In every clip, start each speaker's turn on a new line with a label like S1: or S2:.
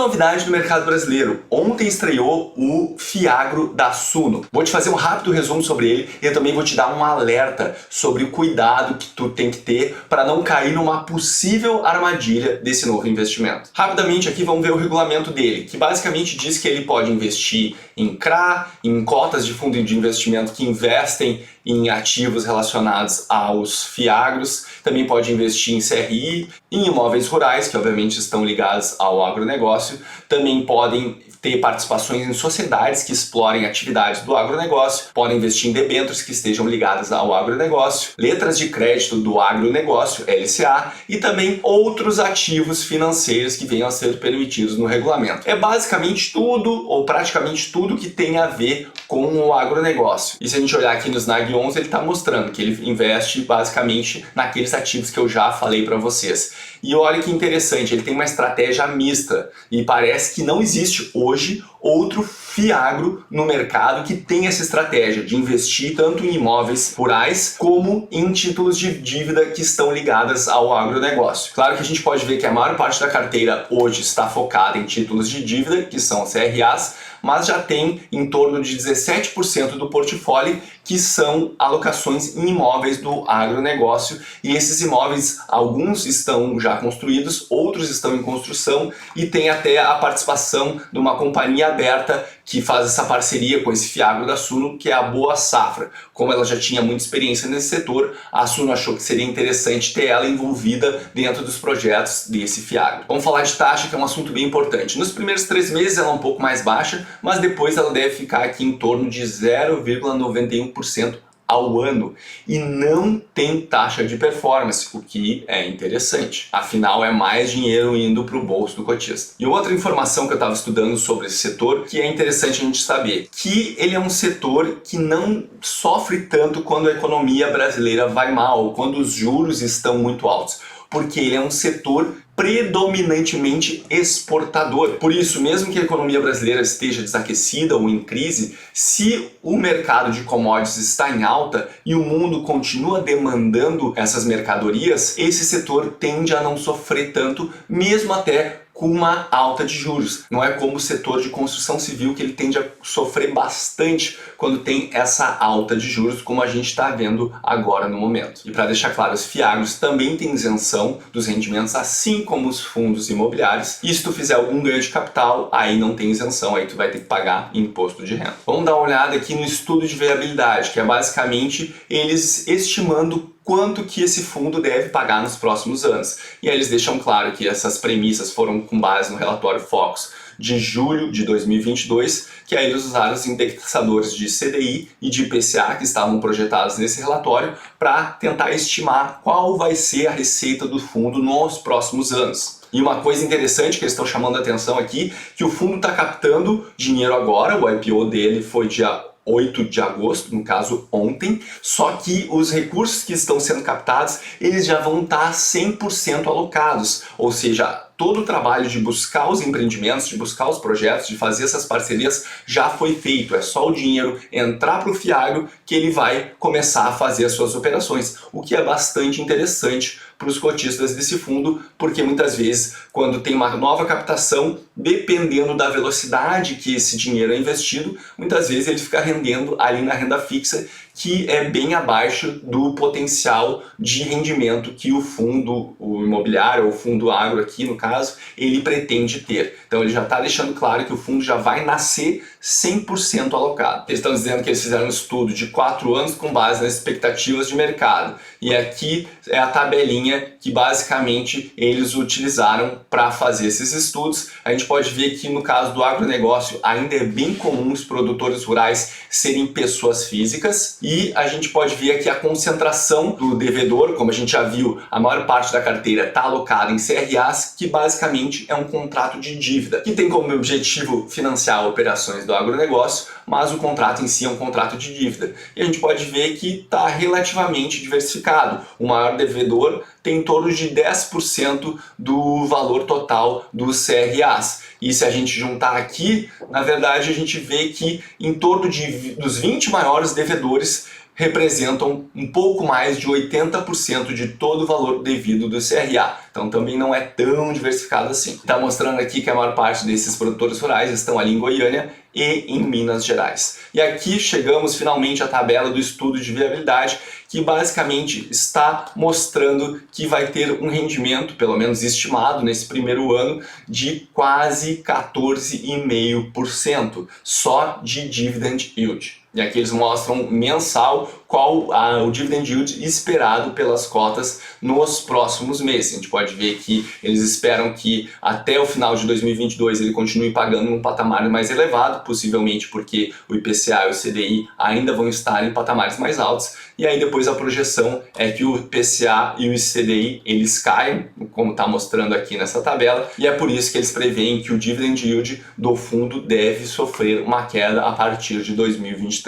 S1: novidade no mercado brasileiro. Ontem estreou o Fiagro da Suno. Vou te fazer um rápido resumo sobre ele e eu também vou te dar um alerta sobre o cuidado que tu tem que ter para não cair numa possível armadilha desse novo investimento. Rapidamente aqui vamos ver o regulamento dele, que basicamente diz que ele pode investir em CRA, em cotas de fundo de investimento que investem em ativos relacionados aos fiagros, também pode investir em CRI, em imóveis rurais, que obviamente estão ligados ao agronegócio, também podem ter participações em sociedades que explorem atividades do agronegócio, podem investir em debêntures que estejam ligadas ao agronegócio, letras de crédito do agronegócio, LCA, e também outros ativos financeiros que venham a ser permitidos no regulamento. É basicamente tudo, ou praticamente tudo, que tem a ver com o agronegócio. E se a gente olhar aqui no SNAG 11, ele está mostrando que ele investe basicamente naqueles ativos que eu já falei para vocês. E olha que interessante, ele tem uma estratégia mista e parece que não existe hoje outro fiagro no mercado que tem essa estratégia de investir tanto em imóveis rurais como em títulos de dívida que estão ligadas ao agronegócio. Claro que a gente pode ver que a maior parte da carteira hoje está focada em títulos de dívida, que são CRAs, mas já tem em torno de 17% do portfólio que são alocações em imóveis do agronegócio, e esses imóveis, alguns estão já construídos, outros estão em construção e tem até a participação de uma companhia aberta que faz essa parceria com esse Fiagro da Suno, que é a Boa Safra. Como ela já tinha muita experiência nesse setor, a Suno achou que seria interessante ter ela envolvida dentro dos projetos desse Fiagro. Vamos falar de taxa, que é um assunto bem importante. Nos primeiros 3 meses ela é um pouco mais baixa, mas depois ela deve ficar aqui em torno de 0,91% ao ano e não tem taxa de performance, o que é interessante. Afinal, é mais dinheiro indo para o bolso do cotista. E outra informação que eu estava estudando sobre esse setor, que é interessante a gente saber, que ele é um setor que não sofre tanto quando a economia brasileira vai mal, quando os juros estão muito altos, porque ele é um setor predominantemente exportador. Por isso, mesmo que a economia brasileira esteja desaquecida ou em crise, se o mercado de commodities está em alta e o mundo continua demandando essas mercadorias, esse setor tende a não sofrer tanto, mesmo até com uma alta de juros. Não é como o setor de construção civil, que ele tende a sofrer bastante quando tem essa alta de juros, como a gente está vendo agora no momento. E para deixar claro, os fiagros também têm isenção dos rendimentos, assim como os fundos imobiliários. E se tu fizer algum ganho de capital, aí não tem isenção, aí tu vai ter que pagar imposto de renda. Vamos dar uma olhada aqui no estudo de viabilidade, que é basicamente eles estimando quanto que esse fundo deve pagar nos próximos anos. E aí eles deixam claro que essas premissas foram com base no relatório Focus de julho de 2022, que aí eles usaram os indexadores de CDI e de IPCA que estavam projetados nesse relatório para tentar estimar qual vai ser a receita do fundo nos próximos anos. E uma coisa interessante que eles estão chamando a atenção aqui, que o fundo está captando dinheiro agora, o IPO dele foi dia 8 de agosto, no caso ontem, só que os recursos que estão sendo captados, eles já vão estar 100% alocados, ou seja, todo o trabalho de buscar os empreendimentos, de buscar os projetos, de fazer essas parcerias já foi feito. É só o dinheiro entrar para o Fiagro que ele vai começar a fazer as suas operações, o que é bastante interessante para os cotistas desse fundo, porque muitas vezes, quando tem uma nova captação, dependendo da velocidade que esse dinheiro é investido, muitas vezes ele fica rendendo ali na renda fixa, que é bem abaixo do potencial de rendimento que o fundo, o imobiliário, ou o fundo agro aqui no caso, ele pretende ter. Então ele já está deixando claro que o fundo já vai nascer 100% alocado. Eles estão dizendo que eles fizeram um estudo de 4 anos com base nas expectativas de mercado. E aqui é a tabelinha que basicamente eles utilizaram para fazer esses estudos. A gente pode ver que no caso do agronegócio ainda é bem comum os produtores rurais serem pessoas físicas, e a gente pode ver aqui a concentração do devedor. Como a gente já viu, a maior parte da carteira está alocada em CRAs, que basicamente é um contrato de dívida, que tem como objetivo financiar operações do agronegócio, mas o contrato em si é um contrato de dívida. E a gente pode ver que está relativamente diversificado. O maior devedor tem em torno de 10% do valor total dos CRAs. E se a gente juntar aqui, na verdade a gente vê que em torno dos 20 maiores devedores representam um pouco mais de 80% de todo o valor devido do CRA. Então também não é tão diversificado assim. Está mostrando aqui que a maior parte desses produtores rurais estão ali em Goiânia e em Minas Gerais. E aqui chegamos finalmente à tabela do estudo de viabilidade, que basicamente está mostrando que vai ter um rendimento, pelo menos estimado nesse primeiro ano, de quase 14,5% só de dividend yield. E aqui eles mostram mensal qual o dividend yield esperado pelas cotas nos próximos meses. A gente pode ver que eles esperam que até o final de 2022 ele continue pagando um patamar mais elevado, possivelmente porque o IPCA e o CDI ainda vão estar em patamares mais altos. E aí depois a projeção é que o IPCA e o CDI eles caem, como está mostrando aqui nessa tabela, e é por isso que eles preveem que o dividend yield do fundo deve sofrer uma queda a partir de 2023.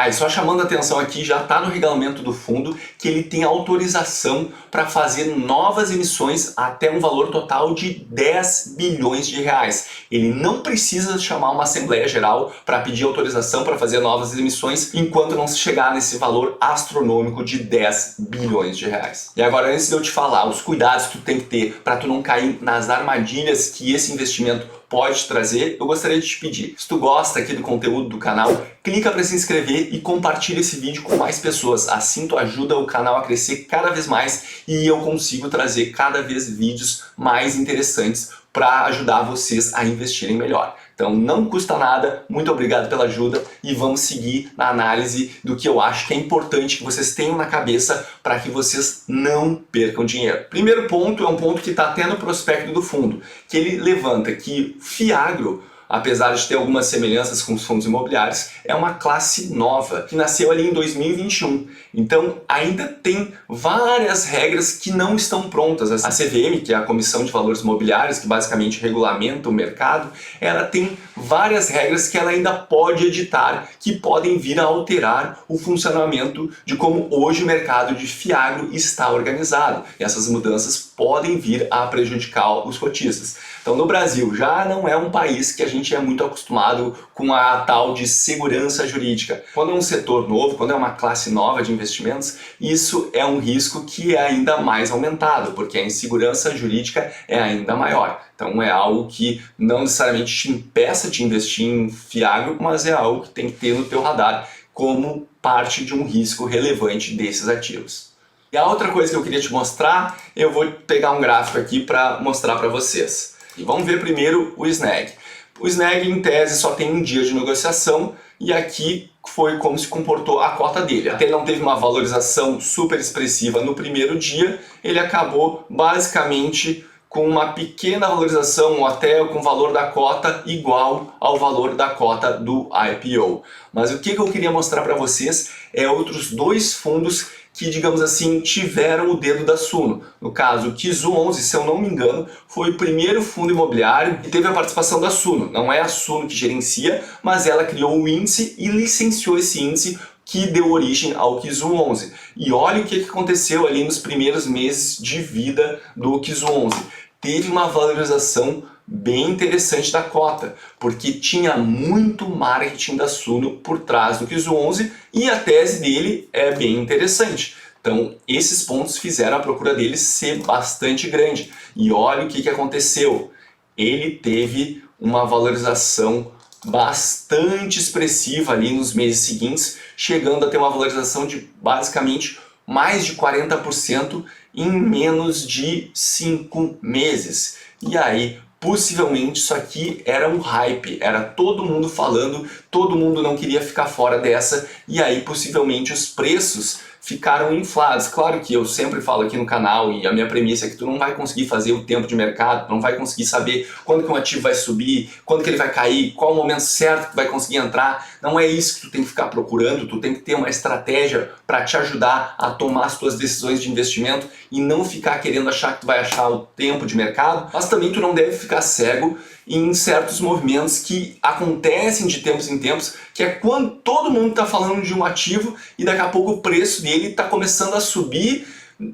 S1: E só chamando a atenção aqui, já está no regulamento do fundo que ele tem autorização para fazer novas emissões até um valor total de 10 bilhões de reais. Ele não precisa chamar uma Assembleia Geral para pedir autorização para fazer novas emissões enquanto não se chegar nesse valor astronômico de 10 bilhões de reais. E agora, antes de eu te falar os cuidados que tu tem que ter para tu não cair nas armadilhas que esse investimento pode trazer, eu gostaria de te pedir, se tu gosta aqui do conteúdo do canal, clica para se inscrever e compartilha esse vídeo com mais pessoas. Assim tu ajuda o canal a crescer cada vez mais e eu consigo trazer cada vez vídeos mais interessantes para ajudar vocês a investirem melhor. Então não custa nada, muito obrigado pela ajuda e vamos seguir na análise do que eu acho que é importante que vocês tenham na cabeça para que vocês não percam dinheiro. Primeiro ponto é um ponto que está até no prospecto do fundo, que ele levanta que Fiagro, apesar de ter algumas semelhanças com os fundos imobiliários, é uma classe nova, que nasceu ali em 2021. Então ainda tem várias regras que não estão prontas. A CVM, que é a Comissão de Valores Mobiliários, que basicamente regulamenta o mercado, ela tem várias regras que ela ainda pode editar, que podem vir a alterar o funcionamento de como hoje o mercado de Fiagro está organizado. E essas mudanças podem vir a prejudicar os cotistas. Então no Brasil já não é um país que a gente é muito acostumado com a tal de segurança jurídica. Quando é um setor novo, quando é uma classe nova de investimentos, isso é um risco que é ainda mais aumentado, porque a insegurança jurídica é ainda maior. Então é algo que não necessariamente te impeça de investir em Fiagro, mas é algo que tem que ter no teu radar como parte de um risco relevante desses ativos. E a outra coisa que eu queria te mostrar, eu vou pegar um gráfico aqui para mostrar para vocês. E vamos ver primeiro o SNAG. O SNAG, em tese, só tem um dia de negociação e aqui foi como se comportou a cota dele. Até ele não teve uma valorização super expressiva no primeiro dia, ele acabou basicamente com uma pequena valorização ou até com o valor da cota igual ao valor da cota do IPO. Mas o que eu queria mostrar para vocês é outros dois fundos que, digamos assim, tiveram o dedo da Suno. No caso, o Kizu 11, se eu não me engano, foi o primeiro fundo imobiliário que teve a participação da Suno. Não é a Suno que gerencia, mas ela criou o índice e licenciou esse índice que deu origem ao Kizu 11. E olha o que aconteceu ali nos primeiros meses de vida do Kizu 11. Teve uma valorização bem interessante da cota, porque tinha muito marketing da Suno por trás do Kizu 11 e a tese dele é bem interessante. Então esses pontos fizeram a procura dele ser bastante grande. E olha o que aconteceu. Ele teve uma valorização bastante expressiva ali nos meses seguintes, chegando a ter uma valorização de basicamente mais de 40% em menos de 5 meses. E aí, possivelmente isso aqui era um hype, era todo mundo falando, todo mundo não queria ficar fora dessa, e aí possivelmente os preços ficaram inflados. Claro que eu sempre falo aqui no canal e a minha premissa é que tu não vai conseguir fazer o tempo de mercado, tu não vai conseguir saber quando que um ativo vai subir, quando que ele vai cair, qual o momento certo que tu vai conseguir entrar. Não é isso que tu tem que ficar procurando, tu tem que ter uma estratégia para te ajudar a tomar as tuas decisões de investimento e não ficar querendo achar que tu vai achar o tempo de mercado, mas também tu não deve ficar cego em certos movimentos que acontecem de tempos em tempos, que é quando todo mundo está falando de um ativo e daqui a pouco o preço dele está começando a subir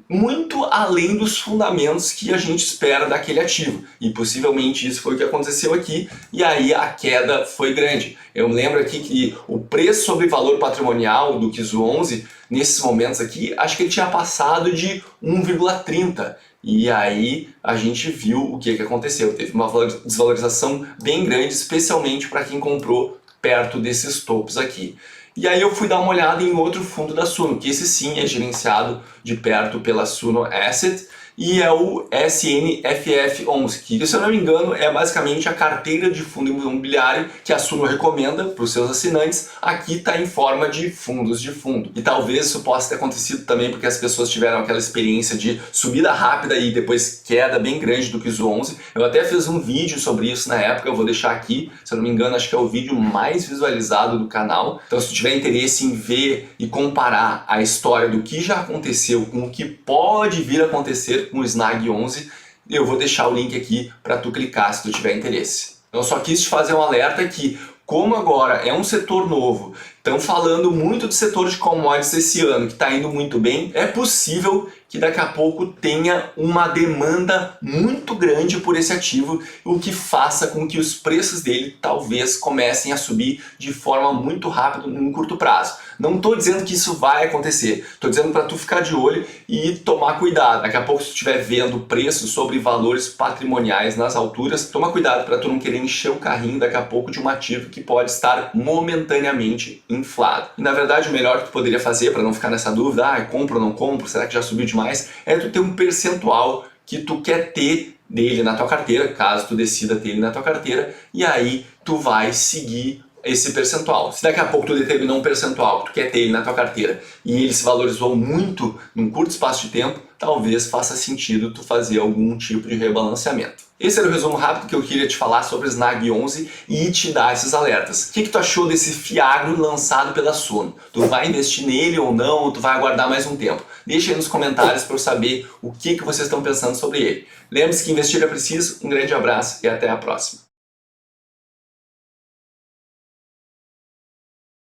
S1: muito além dos fundamentos que a gente espera daquele ativo. E possivelmente isso foi o que aconteceu aqui, e aí a queda foi grande. Eu me lembro aqui que o preço sobre valor patrimonial do QIS 11, nesses momentos aqui, acho que ele tinha passado de 1,30. E aí a gente viu o que aconteceu. Teve uma desvalorização bem grande, especialmente para quem comprou perto desses topos aqui. E aí eu fui dar uma olhada em outro fundo da Suno, que esse sim é gerenciado de perto pela Suno Asset, e é o SNFF11, que, se eu não me engano, é basicamente a carteira de fundo imobiliário que a Suno recomenda para os seus assinantes. Aqui está em forma de fundos de fundo. E talvez isso possa ter acontecido também porque as pessoas tiveram aquela experiência de subida rápida e depois queda bem grande do QIS 11. Eu até fiz um vídeo sobre isso na época, eu vou deixar aqui, se eu não me engano, acho que é o vídeo mais visualizado do canal. Então, se tu tiver interesse em ver e comparar a história do que já aconteceu com o que pode vir a acontecer com o Snag 11, eu vou deixar o link aqui para tu clicar se tu tiver interesse. Eu só quis te fazer um alerta que, como agora é um setor novo, estão falando muito do setor de commodities esse ano, que está indo muito bem, é possível que daqui a pouco tenha uma demanda muito grande por esse ativo, o que faça com que os preços dele talvez comecem a subir de forma muito rápida em curto prazo. Não estou dizendo que isso vai acontecer, estou dizendo para tu ficar de olho e tomar cuidado. Daqui a pouco, se tu estiver vendo preços sobre valores patrimoniais nas alturas, toma cuidado para tu não querer encher o carrinho daqui a pouco de um ativo que pode estar momentaneamente inflado. E na verdade, o melhor que tu poderia fazer para não ficar nessa dúvida, compro ou não compro, será que já subiu demais, é tu ter um percentual que tu quer ter dele na tua carteira, caso tu decida ter ele na tua carteira, e aí tu vai seguir esse percentual. Se daqui a pouco tu determinou um percentual que tu quer ter ele na tua carteira e ele se valorizou muito num curto espaço de tempo, talvez faça sentido tu fazer algum tipo de rebalanceamento. Esse era o resumo rápido que eu queria te falar sobre o Snag 11 e te dar esses alertas. O que tu achou desse Fiagro lançado pela Suno? Tu vai investir nele ou não, ou tu vai aguardar mais um tempo? Deixa aí nos comentários para eu saber o que vocês estão pensando sobre ele. Lembre-se que investir é preciso. Um grande abraço e até a próxima.